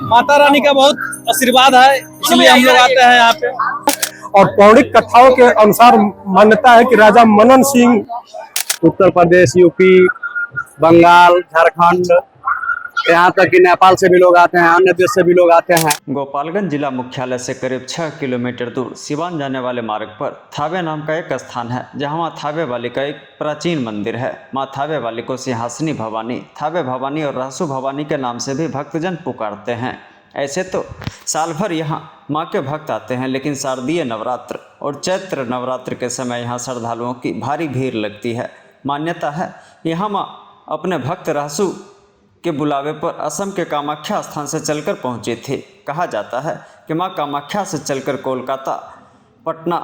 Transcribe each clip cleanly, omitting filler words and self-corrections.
माता रानी का बहुत आशीर्वाद है, इसलिए हम लोग आते हैं यहाँ पे। और पौराणिक कथाओं के अनुसार मान्यता है कि राजा मनन सिंह उत्तर प्रदेश, यूपी, बंगाल, झारखंड, यहाँ तक कि नेपाल से भी लोग आते हैं, अन्य देश से भी लोग आते हैं। गोपालगंज जिला मुख्यालय से करीब 6 किलोमीटर दूर सिवान जाने वाले मार्ग पर थावे नाम का एक स्थान है, जहाँ माँ थावे वाली का एक प्राचीन मंदिर है। माँ थावे वाली को सिंहासनी भवानी, थावे भवानी और रहसु भवानी के नाम से भी भक्तजन पुकारते हैं। ऐसे तो साल भर यहाँ माँ के भक्त आते हैं, लेकिन शारदीय नवरात्र और चैत्र नवरात्र के समय यहाँ श्रद्धालुओं की भारी भीड़ लगती है। मान्यता है यहाँ माँ अपने भक्त रहसु के बुलावे पर असम के कामाख्या स्थान से चलकर पहुंची थी। कहा जाता है कि मां कामाख्या से चलकर कोलकाता, पटना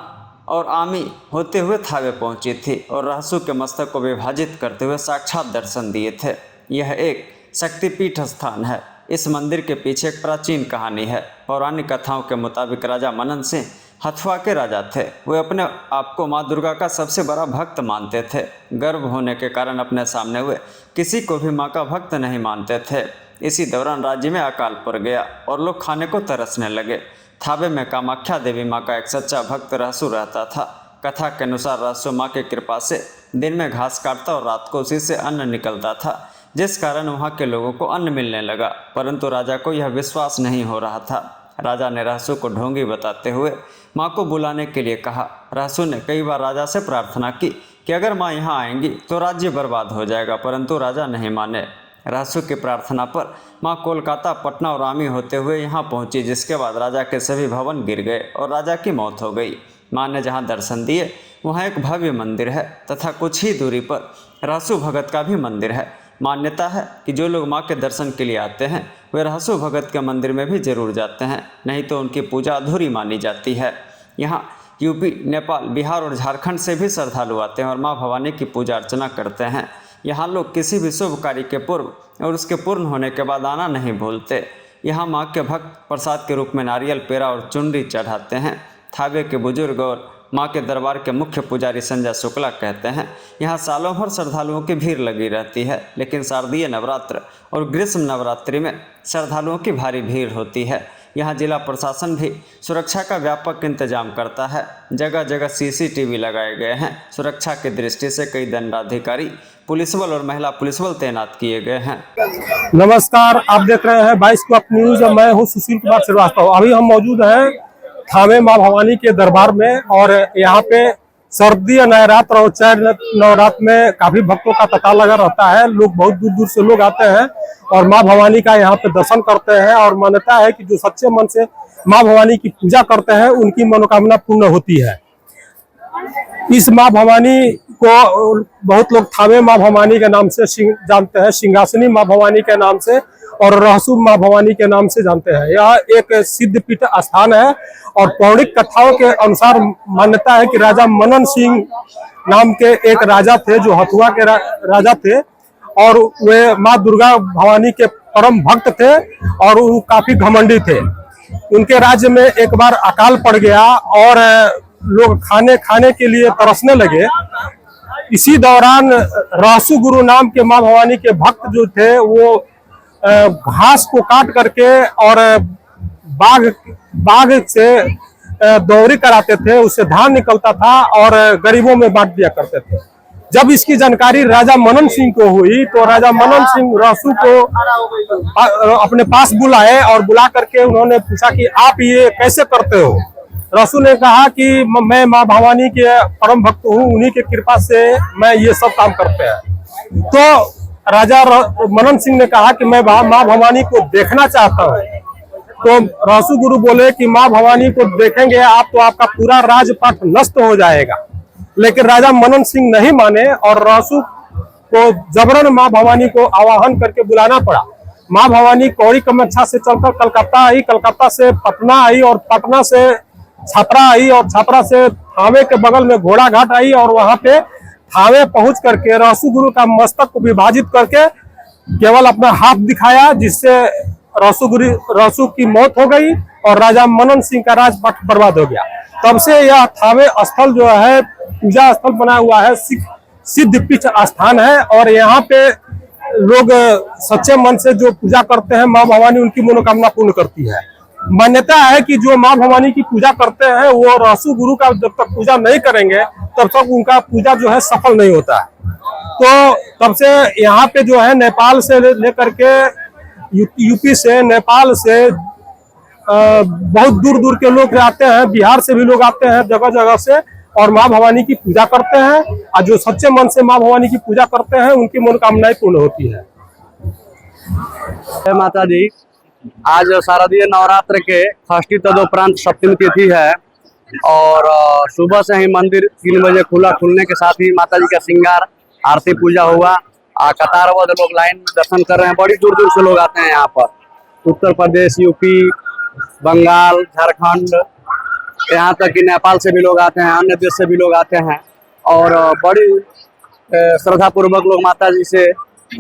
और आमी होते हुए थावे पहुंची थी और रहसु के मस्तक को विभाजित करते हुए साक्षात दर्शन दिए थे। यह एक शक्तिपीठ स्थान है। इस मंदिर के पीछे एक प्राचीन कहानी है। पौराणिक कथाओं के मुताबिक राजा मनन सिंह हथुआ के राजा थे। वे अपने आप को माँ दुर्गा का सबसे बड़ा भक्त मानते थे। गर्भ होने के कारण अपने सामने हुए किसी को भी माँ का भक्त नहीं मानते थे। इसी दौरान राज्य में अकाल पड़ गया और लोग खाने को तरसने लगे। थावे में कामाख्या देवी माँ का एक सच्चा भक्त रहसु रहता था। कथा के अनुसार रहसु माँ की कृपा से दिन में घास काटता और रात को उसी से अन्न निकलता था, जिस कारण वहाँ के लोगों को अन्न मिलने लगा। परंतु राजा को यह विश्वास नहीं हो रहा था। राजा ने रहसु को ढोंगी बताते हुए माँ को बुलाने के लिए कहा। रहसु ने कई बार राजा से प्रार्थना की कि अगर माँ यहाँ आएंगी तो राज्य बर्बाद हो जाएगा, परंतु राजा नहीं माने। रहसु की प्रार्थना पर माँ कोलकाता, पटना और आमी होते हुए यहाँ पहुँची, जिसके बाद राजा के सभी भवन गिर गए और राजा की मौत हो गई। माँ ने जहाँ दर्शन दिए वहाँ एक भव्य मंदिर है तथा कुछ ही दूरी पर रहसु भगत का भी मंदिर है। मान्यता है कि जो लोग माँ के दर्शन के लिए आते हैं वे रहसु भगत के मंदिर में भी जरूर जाते हैं, नहीं तो उनकी पूजा अधूरी मानी जाती है। यहाँ यूपी, नेपाल, बिहार और झारखंड से भी श्रद्धालु आते हैं और माँ भवानी की पूजा अर्चना करते हैं। यहाँ लोग किसी भी शुभ कार्य के पूर्व और उसके पूर्ण होने के बाद आना नहीं भूलते। यहाँ माँ के भक्त प्रसाद के रूप में नारियल, पेड़ा और चुनरी चढ़ाते हैं। थावे के बुजुर्ग और माँ के दरबार के मुख्य पुजारी संजय शुक्ला कहते हैं यहाँ सालों भर श्रद्धालुओं की भीड़ लगी रहती है, लेकिन शारदीय नवरात्र और ग्रीष्म नवरात्रि में श्रद्धालुओं की भारी भीड़ होती है। यहाँ जिला प्रशासन भी सुरक्षा का व्यापक इंतजाम करता है। जगह जगह CCTV लगाए गए हैं। सुरक्षा की दृष्टि से कई दंडाधिकारी, पुलिस बल और महिला पुलिस बल तैनात किए गए हैं। नमस्कार, आप देख रहे हैं 22 कप न्यूज। मैं हूं सुशील कुमार श्रीवास्तव। अभी हम मौजूद हैं थावे माँ भवानी के दरबार में और यहाँ पे सर्दीय नवरात्र और चैत्र नवरात्र में काफी भक्तों का तांता लगा रहता है। लोग बहुत दूर दूर से लोग आते हैं और माँ भवानी का यहाँ पे दर्शन करते हैं और मान्यता है कि जो सच्चे मन से माँ भवानी की पूजा करते हैं उनकी मनोकामना पूर्ण होती है। इस माँ भवानी को बहुत लोग थावे माँ भवानी के नाम से जानते हैं, सिंहासनी माँ भवानी के नाम से और रहसु माँ भवानी के नाम से जानते हैं। यह एक सिद्धपीठ स्थान है और पौराणिक कथाओं के अनुसार मान्यता है कि राजा मनन सिंह नाम के एक राजा थे जो हथुआ के राजा थे और वे माँ दुर्गा भवानी के परम भक्त थे और वो काफी घमंडी थे। उनके राज्य में एक बार अकाल पड़ गया और लोग खाने के लिए तरसने लगे। इसी दौरान रहसु गुरु नाम के माँ भवानी के भक्त जो थे वो घास को काट करके और बाग से दौरी कराते थे, उससे धान निकलता था और गरीबों में बांट दिया करते थे। जब इसकी जानकारी राजा मनन सिंह को हुई तो राजा मनन सिंह रहसु को अपने पास बुलाए और बुला करके उन्होंने पूछा कि आप ये कैसे करते हो। रहसु ने कहा कि मैं माँ भवानी के परम भक्त हूँ, उन्हीं की कृपा से मैं ये सब काम करते हैं। तो राजा मनन सिंह ने कहा कि मैं माँ भवानी को देखना चाहता हूँ। तो रहसु गुरु बोले कि माँ भवानी को देखेंगे आप तो आपका पूरा राजपाट नष्ट हो जाएगा। लेकिन राजा मनन सिंह नहीं माने और रहसु को जबरन माँ भवानी को आवाहन करके बुलाना पड़ा। माँ भवानी कौड़ी कामाख्या से चलकर कलकत्ता आई, कलकत्ता से पटना आई और पटना से छपरा आई और छपरा से थावे के बगल में घोड़ा घाट आई और वहां पे थावे पहुंच करके रहसु गुरु का मस्तक को विभाजित करके केवल अपना हाथ दिखाया, जिससे रहसु की मौत हो गई और राजा मनन सिंह का राजपाट बर्बाद हो गया। तब से यह थावे स्थल जो है पूजा स्थल बना हुआ है, सिद्धपीठ स्थान है और यहाँ पे लोग सच्चे मन से जो पूजा करते हैं, माँ भवानी उनकी मनोकामना पूर्ण करती है। मान्यता है कि जो माँ भवानी की पूजा करते हैं वो रहसु गुरु का जब तक पूजा नहीं करेंगे तब तक उनका पूजा जो है सफल नहीं होता है। तो तब से यहाँ पे जो है नेपाल से लेकर के यूपी से, नेपाल से बहुत दूर दूर के लोग आते हैं, बिहार से भी लोग आते हैं जगह जगह से, और माँ भवानी की पूजा करते हैं। और जो सच्चे मन से माँ भवानी की पूजा करते हैं उनकी मनोकामनाएं पूर्ण होती है। जय माता दी। आज शारदीय नवरात्र के षष्ठी तदुपरांत सप्तमी तिथि है और सुबह से ही मंदिर 3 बजे खुलने के साथ ही माता जी का श्रृंगार, आरती पूजा हुआ। कतारबद्ध लोग लाइन में दर्शन कर रहे हैं। बड़ी दूर दूर से लोग आते हैं यहाँ पर। उत्तर प्रदेश, यूपी, बंगाल, झारखंड, यहाँ तक कि नेपाल से भी लोग आते हैं, अन्य देश से भी लोग आते हैं और बड़ी श्रद्धा पूर्वक लोग माता जी से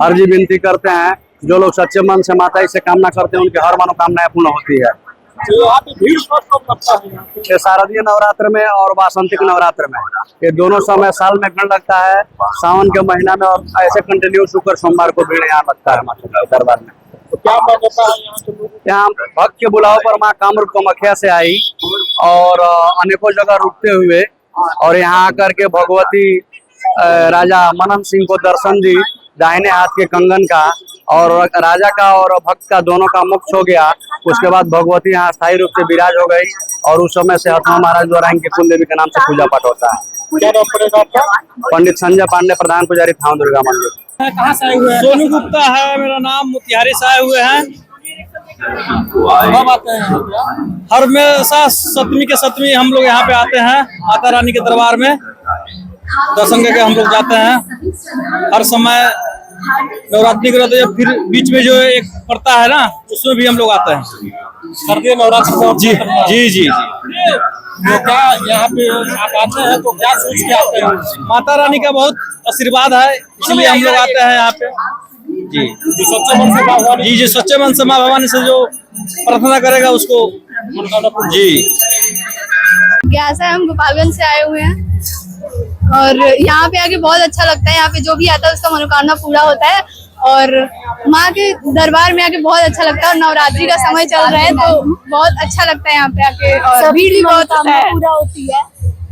अर्जी विनती करते हैं। जो लोग सच्चे मन से माता जी से कामना करते हैं उनकी हर मनोकामनाएं पूर्ण होती है। भीड़ कब लगता है? ये शारदीय नवरात्र में और वासंतिक नवरात्र में, ये दोनों समय साल में भीड़ लगता है। सावन के महीना में और ऐसे कंटिन्यू शुक्र सोमवार को भीड़ यहाँ लगता है माता दरबार में। तो क्या मान्यता है यहाँ के लोग? यहाँ भक्त के बुलाव पर माँ कामरूप कामाख्या से आई और अनेकों जगह रुकते हुए और यहाँ आकर के भगवती राजा मनन सिंह को दर्शन दी, दाहिने हाथ के कंगन का, और राजा का और भक्त का दोनों का मोक्ष हो गया। उसके बाद भगवती यहाँ स्थायी रूप से विराज हो गई और उस समय से हथुआ महाराज द्वारा इनके कुल देवी के नाम से पूजा पाठ होता है। क्या नाम पड़ेगा आपका? पंडित संजय पांडे, प्रधान पुजारी, थान दुर्गा मंदिर। कहाँ से आए हुए हैं? सोनू गुप्ता है मेरा नाम, मोतिहारी से आए हुए हैं। कब आते हैं? हर हमेशा सप्तमी के सप्तमी हम लोग यहाँ पे आते हैं, माता रानी के दरबार में दर्शन करके हम लोग जाते हैं। हर समय नवरात्रि के रहते हैं, फिर बीच में जो एक पड़ता है ना उसमें भी हम लोग आते हैं। शारदीय नवरात्र जी जी जी। तो क्या यहाँ पे आप आते हैं तो क्या सोच के आते हैं? माता रानी का बहुत आशीर्वाद है, इसलिए हम लोग आते हैं यहाँ पे। जी जो सच्चे मन से माँ भवानी जी, जो सच्चे मन से माँ भवानी से जो प्रार्थना करेगा उसको जी। कैसा है, हम गोपालगंज से आए हुए हैं और यहाँ पे आके बहुत अच्छा लगता है। यहाँ पे जो भी आता है उसका मनोकामना पूरा होता है और माँ के दरबार में आके बहुत अच्छा लगता है। और नवरात्रि का समय चल रहा है तो बहुत अच्छा लगता है यहाँ पे आके, और भीड़ भी बहुत पूरा होती है।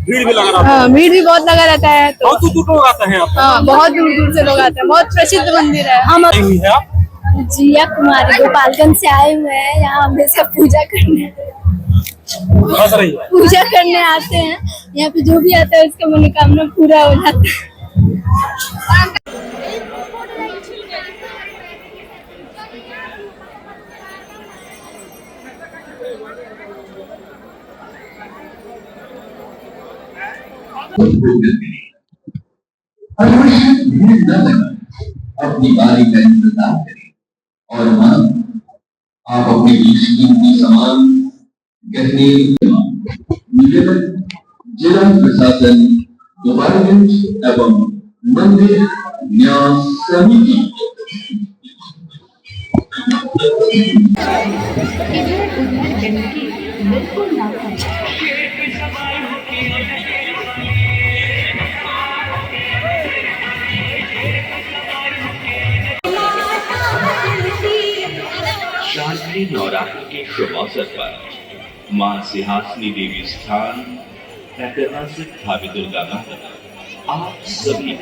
भीड़ भी लगा रहता है। हाँ, भीड़ भी बहुत लगा रहता है। तो बहुत दूर लोग आते हैं यहाँ पे। हाँ, बहुत दूर दूर से लोग आते हैं। बहुत प्रसिद्ध मंदिर है। हम आई हुई है आप? जिया कुमारी, गोपालगंज से आए हुए हैं। यहाँ हमेशा पूजा करने बस रही है। पूजा करने आते हैं। यहाँ पे जो भी आता है उसका मनोकामना पूरा हो जाता है। अपनी बारी का इंतजार करें और मां आप अपने कीमती सामान गहने जिला प्रशासन गोपालगंज एवं मंदिर न्यास समिति शारदीय नवरात्र के शुभ अवसर पर मां सिंहासनी देवी स्थान ऐतिहासिक भाभी दुर्गा मंदिर आप सभी